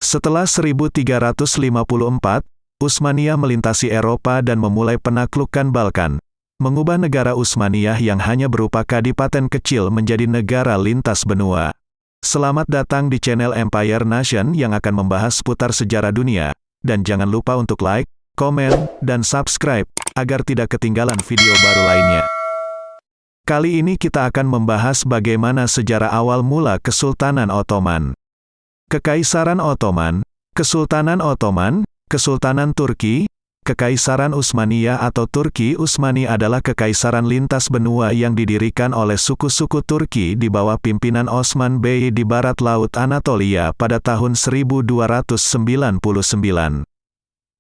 Setelah 1354, Utsmaniyah melintasi Eropa dan memulai penaklukan Balkan, mengubah negara Utsmaniyah yang hanya berupa kadipaten kecil menjadi negara lintas benua. Selamat datang di channel Empire Nation yang akan membahas seputar sejarah dunia, dan jangan lupa untuk like, komen, dan subscribe, agar tidak ketinggalan video baru lainnya. Kali ini kita akan membahas bagaimana sejarah awal mula Kesultanan Ottoman. Kekaisaran Ottoman, Kesultanan Ottoman, Kesultanan Turki, Kekaisaran Utsmaniyah atau Turki Utsmani adalah kekaisaran lintas benua yang didirikan oleh suku-suku Turki di bawah pimpinan Osman Bey di barat laut Anatolia pada tahun 1299.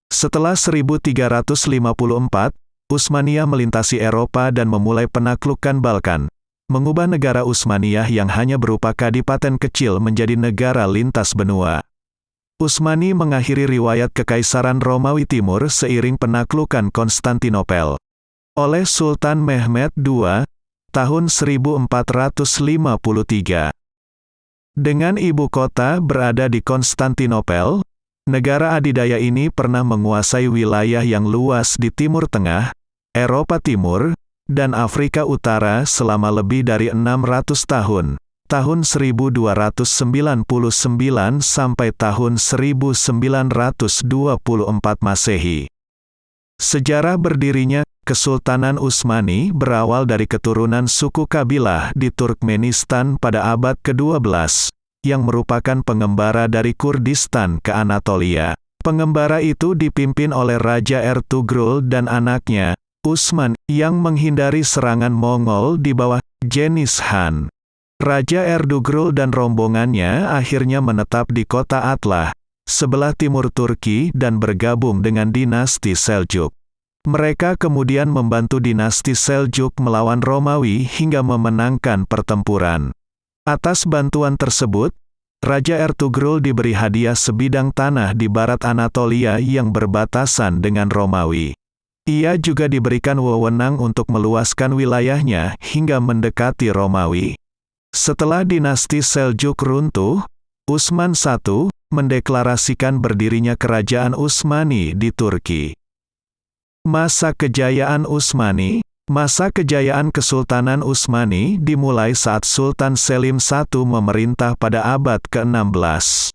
Setelah 1354, Utsmaniyah melintasi Eropa dan memulai penaklukan Balkan, mengubah negara Utsmaniyah yang hanya berupa kadipaten kecil menjadi negara lintas benua. Utsmani mengakhiri riwayat Kekaisaran Romawi Timur seiring penaklukan Konstantinopel oleh Sultan Mehmed II, tahun 1453. Dengan ibu kota berada di Konstantinopel, negara adidaya ini pernah menguasai wilayah yang luas di Timur Tengah, Eropa Timur, dan Afrika Utara selama lebih dari 600 tahun. Tahun 1299 sampai tahun 1924 Masehi. Sejarah berdirinya Kesultanan Utsmani berawal dari keturunan suku kabilah di Turkmenistan pada abad ke-12, yang merupakan pengembara dari Kurdistan ke Anatolia. Pengembara itu dipimpin oleh Raja Ertugrul dan anaknya, Utsman, yang menghindari serangan Mongol di bawah Genghis Khan. Raja Ertugrul dan rombongannya akhirnya menetap di kota Atlah, sebelah timur Turki dan bergabung dengan dinasti Seljuk. Mereka kemudian membantu dinasti Seljuk melawan Romawi hingga memenangkan pertempuran. Atas bantuan tersebut, Raja Ertugrul diberi hadiah sebidang tanah di barat Anatolia yang berbatasan dengan Romawi. Ia juga diberikan wewenang untuk meluaskan wilayahnya hingga mendekati Romawi. Setelah dinasti Seljuk runtuh, Utsman I mendeklarasikan berdirinya Kerajaan Utsmani di Turki. Masa kejayaan Utsmani. Masa kejayaan Kesultanan Utsmani dimulai saat Sultan Selim I memerintah pada abad ke-16.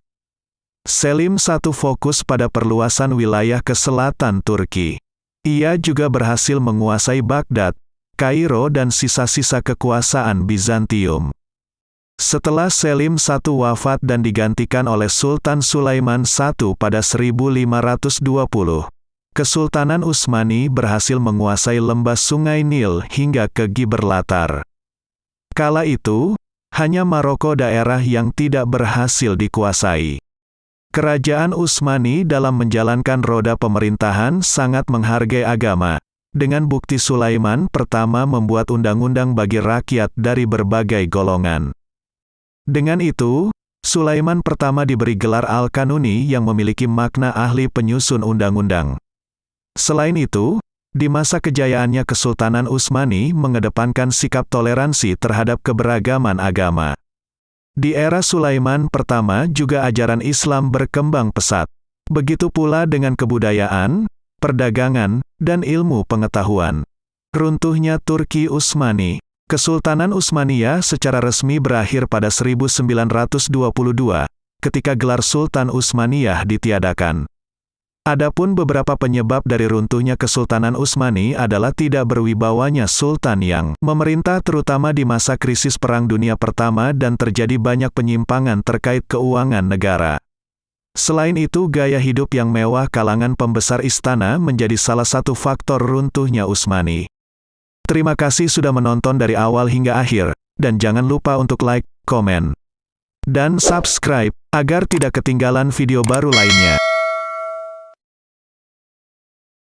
Selim I fokus pada perluasan wilayah ke selatan Turki. Ia juga berhasil menguasai Baghdad, Kairo dan sisa-sisa kekuasaan Bizantium. Setelah Selim I wafat dan digantikan oleh Sultan Sulaiman I pada 1520, Kesultanan Utsmani berhasil menguasai lembah Sungai Nil hingga ke Gibraltar. Kala itu, hanya Maroko daerah yang tidak berhasil dikuasai. Kerajaan Utsmani dalam menjalankan roda pemerintahan sangat menghargai agama, dengan bukti Sulaiman pertama membuat undang-undang bagi rakyat dari berbagai golongan. Dengan itu, Sulaiman pertama diberi gelar Al-Kanuni yang memiliki makna ahli penyusun undang-undang. Selain itu, di masa kejayaannya Kesultanan Utsmani mengedepankan sikap toleransi terhadap keberagaman agama. Di era Sulaiman pertama juga ajaran Islam berkembang pesat. Begitu pula dengan kebudayaan, perdagangan, dan ilmu pengetahuan. Runtuhnya Turki Utsmani. Kesultanan Utsmaniyah secara resmi berakhir pada 1922, ketika gelar Sultan Utsmaniyah ditiadakan. Adapun beberapa penyebab dari runtuhnya Kesultanan Utsmani adalah tidak berwibawanya sultan yang memerintah terutama di masa krisis Perang Dunia Pertama dan terjadi banyak penyimpangan terkait keuangan negara. Selain itu, gaya hidup yang mewah kalangan pembesar istana menjadi salah satu faktor runtuhnya Utsmani. Terima kasih sudah menonton dari awal hingga akhir, dan jangan lupa untuk like, komen, dan subscribe, agar tidak ketinggalan video baru lainnya.